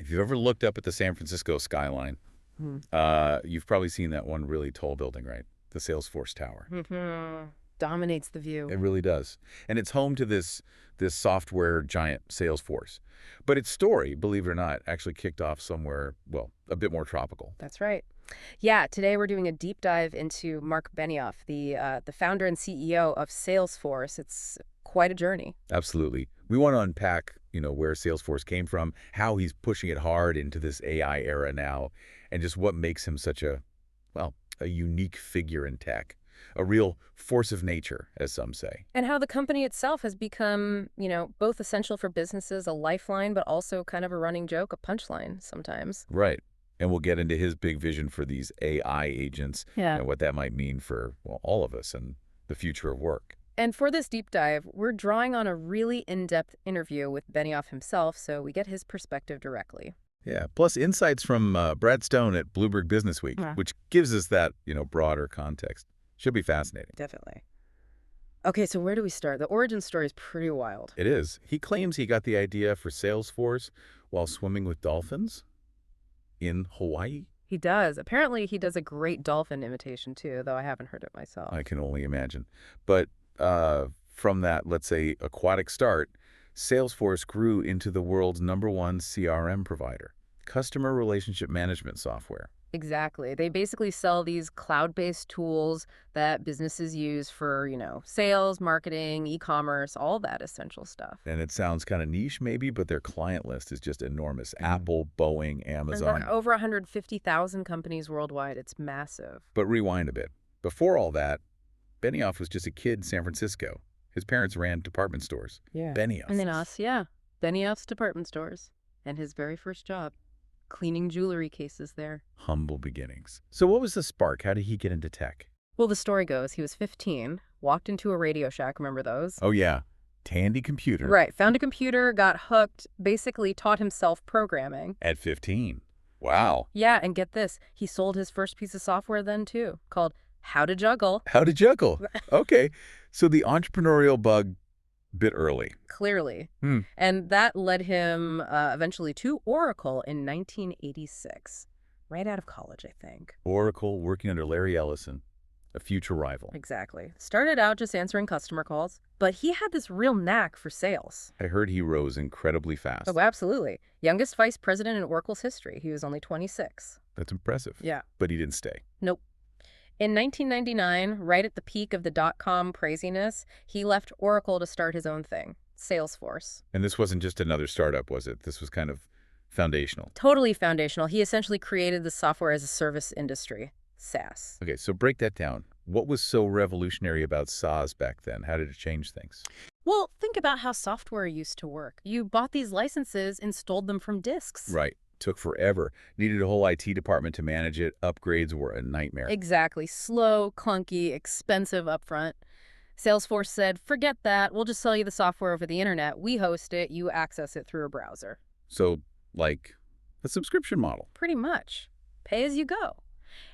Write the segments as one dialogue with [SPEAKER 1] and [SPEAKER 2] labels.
[SPEAKER 1] If you've ever looked up at the San Francisco skyline,
[SPEAKER 2] Hmm.
[SPEAKER 1] you've probably seen that one really tall building, right? The Salesforce Tower.
[SPEAKER 2] Dominates the view.
[SPEAKER 1] It really does. And it's home to this software giant Salesforce. But its story, believe it or not, actually kicked off somewhere, well, a bit more tropical.
[SPEAKER 2] That's right. Yeah, today we're doing a deep dive into Marc Benioff, the founder and CEO of Salesforce. It's quite a journey.
[SPEAKER 1] Absolutely. We want to unpack, where Salesforce came from, how he's pushing it hard into this AI era now, and just what makes him such a unique figure in tech. A real force of nature, as some say.
[SPEAKER 2] And how the company itself has become, both essential for businesses, a lifeline, but also kind of a running joke, a punchline sometimes.
[SPEAKER 1] Right. And we'll get into his big vision for these AI agents
[SPEAKER 2] Yeah.
[SPEAKER 1] and what that might mean for, well, all of us and the future of work.
[SPEAKER 2] And for this deep dive, we're drawing on a really in-depth interview with Benioff himself, so we get his perspective directly.
[SPEAKER 1] Yeah, plus insights from Brad Stone at Bloomberg Businessweek,
[SPEAKER 2] Yeah.
[SPEAKER 1] which gives us that, broader context. Should be fascinating.
[SPEAKER 2] Definitely. Okay, so where do we start? The origin story is pretty wild.
[SPEAKER 1] It is. He claims he got the idea for Salesforce while swimming with dolphins in Hawaii.
[SPEAKER 2] He does. Apparently, he does a great dolphin imitation, too, though I haven't heard it myself.
[SPEAKER 1] I can only imagine. But from that, let's say, aquatic start, Salesforce grew into the world's #1 CRM provider, customer relationship management software.
[SPEAKER 2] Exactly. They basically sell these cloud-based tools that businesses use for, sales, marketing, e-commerce, all that essential stuff.
[SPEAKER 1] And it sounds kind of niche maybe, but their client list is just enormous. Apple, Boeing,
[SPEAKER 2] There's
[SPEAKER 1] Amazon.
[SPEAKER 2] over 150,000 companies worldwide. It's massive.
[SPEAKER 1] But rewind a bit. Before all that, Benioff was just a kid in San Francisco. His parents ran department stores.
[SPEAKER 2] Yeah.
[SPEAKER 1] Benioff.
[SPEAKER 2] And then us, yeah. Benioff's department stores. And his very first job, cleaning jewelry cases there.
[SPEAKER 1] Humble beginnings. So what was the spark? How did he get into tech?
[SPEAKER 2] Well, the story goes, he was 15, walked into a Radio Shack, remember those?
[SPEAKER 1] Oh, yeah. Tandy computer.
[SPEAKER 2] Right, found a computer, got hooked, basically taught himself programming.
[SPEAKER 1] At 15. Wow.
[SPEAKER 2] Yeah, and get this, he sold his first piece of software then too, called How to Juggle.
[SPEAKER 1] How to juggle. Okay. So the entrepreneurial bug bit early.
[SPEAKER 2] Clearly.
[SPEAKER 1] Hmm.
[SPEAKER 2] And that led him eventually to Oracle in 1986, right out of college, I think.
[SPEAKER 1] Oracle working under Larry Ellison, a future rival.
[SPEAKER 2] Exactly. Started out just answering customer calls, but he had this real knack for sales.
[SPEAKER 1] I heard he rose incredibly fast.
[SPEAKER 2] Oh, absolutely. Youngest vice president in Oracle's history. He was only 26.
[SPEAKER 1] That's impressive.
[SPEAKER 2] Yeah.
[SPEAKER 1] But he didn't stay.
[SPEAKER 2] Nope. In 1999, right at the peak of the dot-com craziness, he left Oracle to start his own thing, Salesforce.
[SPEAKER 1] And this wasn't just another startup, was it? This was kind of foundational.
[SPEAKER 2] Totally foundational. He essentially created the software as a service industry, SaaS.
[SPEAKER 1] Okay, so break that down. What was so revolutionary about SaaS back then? How did it change things?
[SPEAKER 2] Well, think about how software used to work. You bought these licenses and stole them from disks.
[SPEAKER 1] Right. Took forever. Needed a whole IT department to manage it. Upgrades were a nightmare.
[SPEAKER 2] Exactly. Slow, clunky, expensive upfront. Salesforce said, forget that. We'll just sell you the software over the internet. We host it. You access it through a browser.
[SPEAKER 1] So, like a subscription model.
[SPEAKER 2] Pretty much. Pay as you go.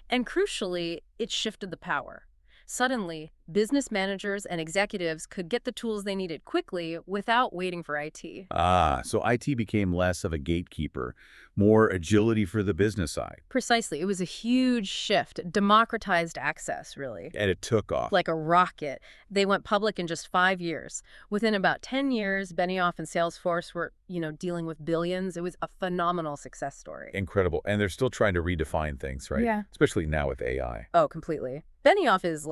[SPEAKER 2] And crucially, it shifted the power. Suddenly, business managers and executives could get the tools they needed quickly without waiting for IT.
[SPEAKER 1] Ah, so IT became less of a gatekeeper, more agility for the business side.
[SPEAKER 2] Precisely. It was a huge shift, democratized access, really.
[SPEAKER 1] And it took off.
[SPEAKER 2] Like a rocket. They went public in just 5 years. Within about 10 years, Benioff and Salesforce were, dealing with billions. It was a phenomenal success story.
[SPEAKER 1] Incredible. And they're still trying to redefine things, right?
[SPEAKER 2] Yeah.
[SPEAKER 1] Especially now with AI.
[SPEAKER 2] Oh, completely. Benioff is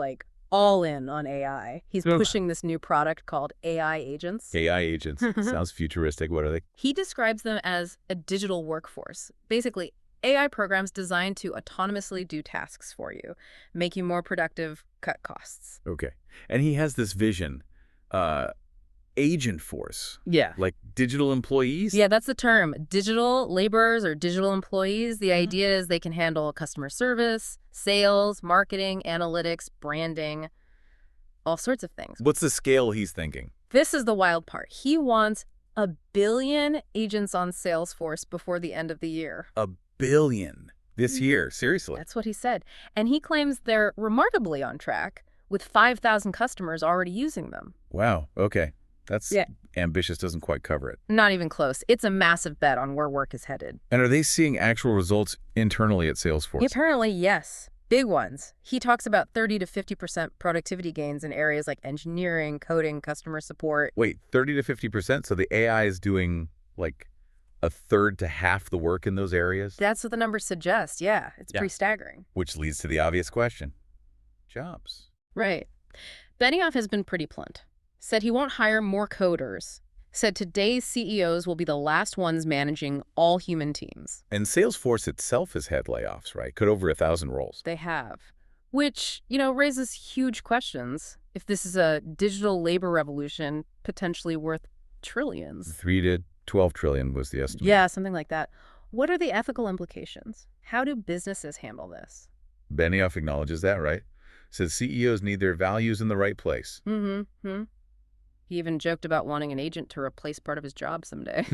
[SPEAKER 2] all in on AI. He's
[SPEAKER 1] Ugh.
[SPEAKER 2] pushing this new product called AI agents.
[SPEAKER 1] AI agents. Sounds futuristic. What are they?
[SPEAKER 2] He describes them as a digital workforce. Basically, AI programs designed to autonomously do tasks for you, make you more productive, cut costs.
[SPEAKER 1] Okay. And he has this vision, agent force,
[SPEAKER 2] Yeah.
[SPEAKER 1] like digital employees.
[SPEAKER 2] Yeah, that's the term. Digital laborers or digital employees. The idea is they can handle customer service, sales, marketing, analytics, branding, all sorts of things.
[SPEAKER 1] What's the scale he's thinking?
[SPEAKER 2] This is the wild part. He wants 1 billion agents on Salesforce before the end of the year.
[SPEAKER 1] 1 billion this year. Seriously.
[SPEAKER 2] That's what he said. And he claims they're remarkably on track, with 5,000 customers already using them.
[SPEAKER 1] Wow. Okay. That's
[SPEAKER 2] Yeah.
[SPEAKER 1] ambitious doesn't quite cover it.
[SPEAKER 2] Not even close. It's a massive bet on where work is headed.
[SPEAKER 1] And are they seeing actual results internally at Salesforce?
[SPEAKER 2] Apparently, yes. Big ones. He talks about 30 to 50% productivity gains in areas like engineering, coding, customer support.
[SPEAKER 1] Wait, 30 to 50%? So the AI is doing like a third to half the work in those areas?
[SPEAKER 2] That's what the numbers suggest. Yeah, it's
[SPEAKER 1] Yeah.
[SPEAKER 2] pretty staggering.
[SPEAKER 1] Which leads to the obvious question. Jobs.
[SPEAKER 2] Right. Benioff has been pretty blunt. Said he won't hire more coders. Said today's CEOs will be the last ones managing all human teams.
[SPEAKER 1] And Salesforce itself has had layoffs, right? Cut over 1,000 roles.
[SPEAKER 2] They have. Which, raises huge questions. If this is a digital labor revolution, potentially worth trillions.
[SPEAKER 1] 3 to 12 trillion was the estimate.
[SPEAKER 2] Yeah, something like that. What are the ethical implications? How do businesses handle this?
[SPEAKER 1] Benioff acknowledges that, right? Says CEOs need their values in the right place.
[SPEAKER 2] Mm-hmm. He even joked about wanting an agent to replace part of his job someday.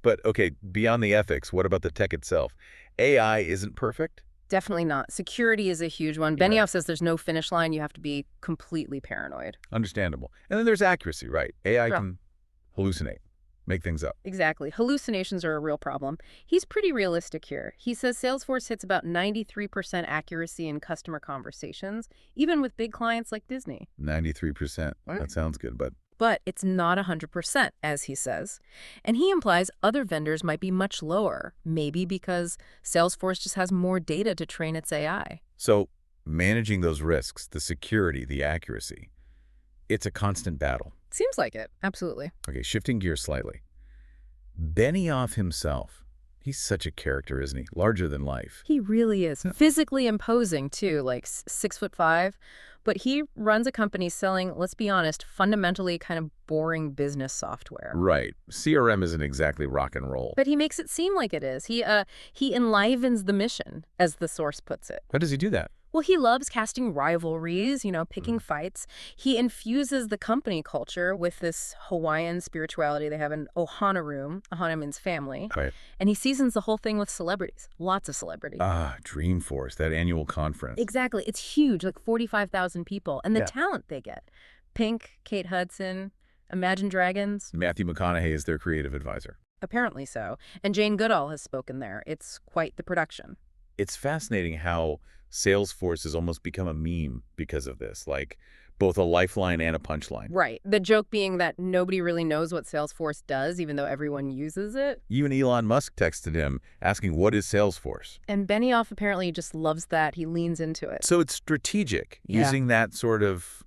[SPEAKER 1] But, okay, beyond the ethics, what about the tech itself? AI isn't perfect?
[SPEAKER 2] Definitely not. Security is a huge one.
[SPEAKER 1] Yeah.
[SPEAKER 2] Benioff says there's no finish line. You have to be completely paranoid.
[SPEAKER 1] Understandable. And then there's accuracy, right? AI
[SPEAKER 2] Sure.
[SPEAKER 1] can hallucinate, make things up.
[SPEAKER 2] Exactly. Hallucinations are a real problem. He's pretty realistic here. He says Salesforce hits about 93% accuracy in customer conversations, even with big clients like Disney.
[SPEAKER 1] 93%.
[SPEAKER 2] Right.
[SPEAKER 1] That sounds good, but
[SPEAKER 2] But it's not 100%, as he says. And he implies other vendors might be much lower, maybe because Salesforce just has more data to train its AI.
[SPEAKER 1] so managing those risks, the security, the accuracy, it's a constant battle.
[SPEAKER 2] Seems like it. Absolutely.
[SPEAKER 1] Okay, shifting gears slightly. Benioff himself, he's such a character, isn't he? Larger than life.
[SPEAKER 2] He really is. Physically imposing, too, like 6'5". But he runs a company selling, let's be honest, fundamentally kind of boring business software.
[SPEAKER 1] Right. CRM isn't exactly rock and roll.
[SPEAKER 2] But he makes it seem like it is. He enlivens the mission, as the source puts it.
[SPEAKER 1] How does he do that?
[SPEAKER 2] Well, he loves casting rivalries, picking fights. He infuses the company culture with this Hawaiian spirituality. They have an ohana room. Ohana means family.
[SPEAKER 1] Right.
[SPEAKER 2] And he seasons the whole thing with celebrities. Lots of celebrities.
[SPEAKER 1] Dreamforce, that annual conference.
[SPEAKER 2] Exactly. It's huge, like 45,000 people. And the
[SPEAKER 1] Yeah.
[SPEAKER 2] talent they get. Pink, Kate Hudson, Imagine Dragons.
[SPEAKER 1] Matthew McConaughey is their creative advisor.
[SPEAKER 2] Apparently so. And Jane Goodall has spoken there. It's quite the production.
[SPEAKER 1] It's fascinating how Salesforce has almost become a meme because of this, like both a lifeline and a punchline.
[SPEAKER 2] Right. The joke being that nobody really knows what Salesforce does, even though everyone uses it.
[SPEAKER 1] Even Elon Musk texted him asking, what is Salesforce?
[SPEAKER 2] And Benioff apparently just loves that. He leans into it.
[SPEAKER 1] So it's strategic,
[SPEAKER 2] Yeah.
[SPEAKER 1] using that sort of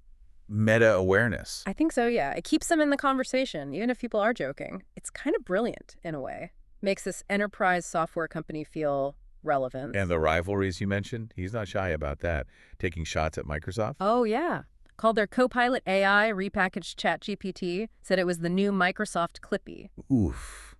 [SPEAKER 1] meta-awareness.
[SPEAKER 2] I think so, yeah. It keeps them in the conversation, even if people are joking. It's kind of brilliant, in a way. Makes this enterprise software company feel relevant.
[SPEAKER 1] And the rivalries you mentioned, he's not shy about that. Taking shots at Microsoft?
[SPEAKER 2] Oh, yeah. Called their Copilot AI repackaged ChatGPT, said it was the new Microsoft Clippy.
[SPEAKER 1] Oof.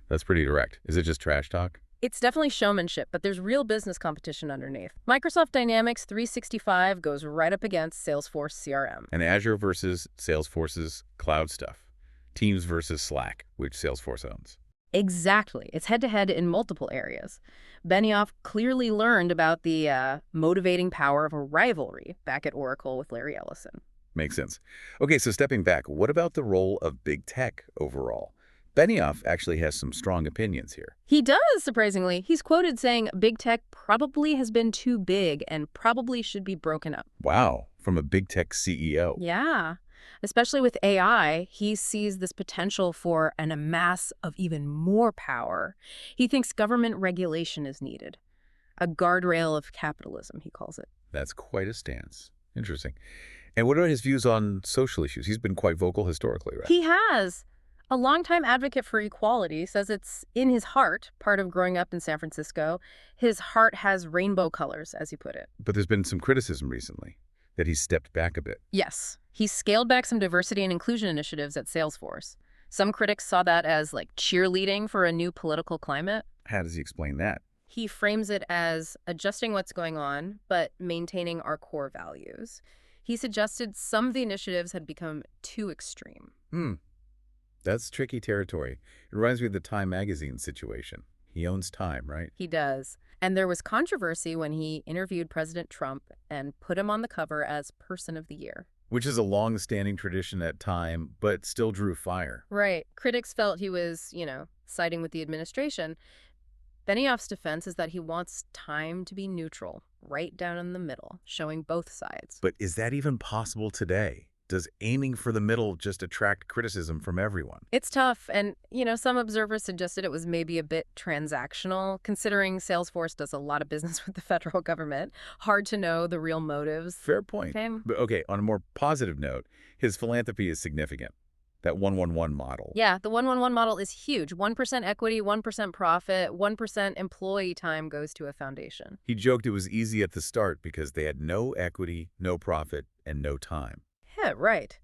[SPEAKER 1] That's pretty direct. Is it just trash talk?
[SPEAKER 2] It's definitely showmanship, but there's real business competition underneath. Microsoft Dynamics 365 goes right up against Salesforce CRM.
[SPEAKER 1] And Azure versus Salesforce's cloud stuff. Teams versus Slack, which Salesforce owns.
[SPEAKER 2] Exactly. It's head-to-head in multiple areas. Benioff clearly learned about the motivating power of a rivalry back at Oracle with Larry Ellison.
[SPEAKER 1] Makes sense. Okay, so stepping back, what about the role of big tech overall? Benioff actually has some strong opinions here.
[SPEAKER 2] He does, surprisingly. He's quoted saying big tech probably has been too big and probably should be broken up.
[SPEAKER 1] Wow, from a big tech CEO.
[SPEAKER 2] Yeah. Especially with AI, he sees this potential for an amass of even more power. He thinks government regulation is needed. A guardrail of capitalism, he calls it.
[SPEAKER 1] That's quite a stance. Interesting. And what are his views on social issues? He's been quite vocal historically, right?
[SPEAKER 2] He has. A longtime advocate for equality says it's in his heart, part of growing up in San Francisco. His heart has rainbow colors, as he put it.
[SPEAKER 1] But there's been some criticism recently that he's stepped back a bit.
[SPEAKER 2] Yes. He scaled back some diversity and inclusion initiatives at Salesforce. Some critics saw that as like cheerleading for a new political climate.
[SPEAKER 1] How does he explain that?
[SPEAKER 2] He frames it as adjusting what's going on, but maintaining our core values. He suggested some of the initiatives had become too extreme.
[SPEAKER 1] That's tricky territory. It reminds me of the Time magazine situation. He owns Time, right?
[SPEAKER 2] He does. And there was controversy when he interviewed President Trump and put him on the cover as Person of the Year.
[SPEAKER 1] which is a long-standing tradition at time, but still drew fire.
[SPEAKER 2] Right. Critics felt he was, siding with the administration. Benioff's defense is that he wants time to be neutral, right down in the middle, showing both sides.
[SPEAKER 1] But is that even possible today? Does aiming for the middle just attract criticism from everyone?
[SPEAKER 2] It's tough, and, some observers suggested it was maybe a bit transactional, considering Salesforce does a lot of business with the federal government. Hard to know the real motives.
[SPEAKER 1] Fair point.
[SPEAKER 2] Okay.
[SPEAKER 1] But okay, on a more positive note, his philanthropy is significant. That 1-1-1 model.
[SPEAKER 2] Yeah, the 1-1-1 model is huge. 1% equity, 1% profit, 1% employee time goes to a foundation.
[SPEAKER 1] He joked it was easy at the start because they had no equity, no profit, and no time.
[SPEAKER 2] Yeah, right.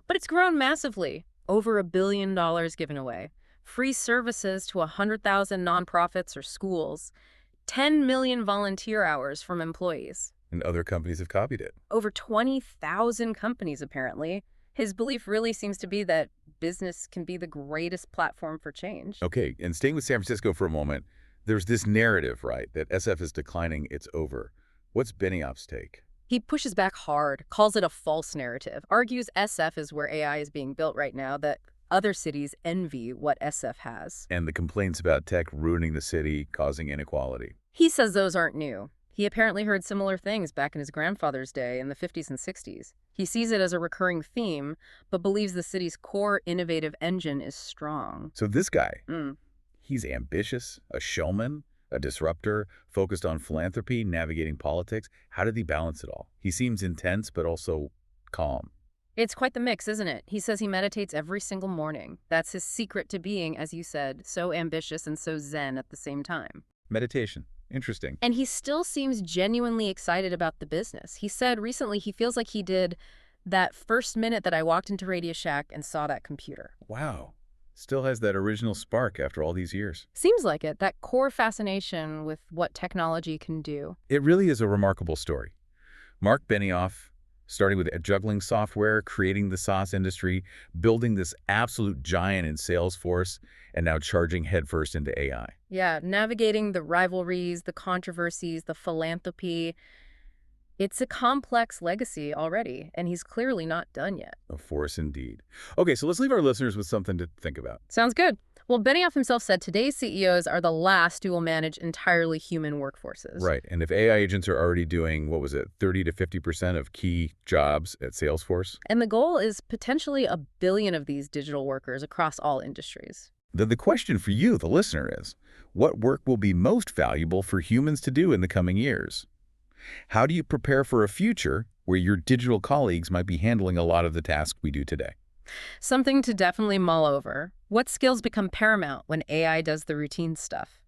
[SPEAKER 2] But it's grown massively. Over $1 billion given away. Free services to 100,000 nonprofits or schools. 10 million volunteer hours from employees.
[SPEAKER 1] And other companies have copied it.
[SPEAKER 2] Over 20,000 companies, apparently. His belief really seems to be that business can be the greatest platform for change.
[SPEAKER 1] Okay, and staying with San Francisco for a moment, there's this narrative, right, that SF is declining, it's over. What's Benioff's take?
[SPEAKER 2] He pushes back hard, calls it a false narrative, argues SF is where AI is being built right now, that other cities envy what SF has.
[SPEAKER 1] And the complaints about tech ruining the city, causing inequality.
[SPEAKER 2] He says those aren't new. He apparently heard similar things back in his grandfather's day in the 50s and 60s. He sees it as a recurring theme, but believes the city's core innovative engine is strong.
[SPEAKER 1] So this guy, he's ambitious, a showman, a disruptor, focused on philanthropy, navigating politics. How did he balance it all? He seems intense, but also calm.
[SPEAKER 2] It's quite the mix, isn't it? He says he meditates every single morning. That's his secret to being, as you said, so ambitious and so zen at the same time.
[SPEAKER 1] Meditation. Interesting.
[SPEAKER 2] And he still seems genuinely excited about the business. He said recently he feels like he did that first minute that I walked into Radio Shack and saw that computer.
[SPEAKER 1] Wow. Still has that original spark after all these years.
[SPEAKER 2] Seems like it, that core fascination with what technology can do.
[SPEAKER 1] It really is a remarkable story. Marc Benioff, starting with juggling software, creating the SaaS industry, building this absolute giant in Salesforce, and now charging headfirst into AI.
[SPEAKER 2] Yeah, navigating the rivalries, the controversies, the philanthropy. It's a complex legacy already, and he's clearly not done yet.
[SPEAKER 1] A force indeed. Okay, so let's leave our listeners with something to think about.
[SPEAKER 2] Sounds good. Well, Benioff himself said today's CEOs are the last who will manage entirely human workforces.
[SPEAKER 1] Right, and if AI agents are already doing, 30 to 50% of key jobs at Salesforce?
[SPEAKER 2] And the goal is potentially 1 billion of these digital workers across all industries.
[SPEAKER 1] Then the question for you, the listener, is, what work will be most valuable for humans to do in the coming years? How do you prepare for a future where your digital colleagues might be handling a lot of the tasks we do today?
[SPEAKER 2] Something to definitely mull over. What skills become paramount when AI does the routine stuff?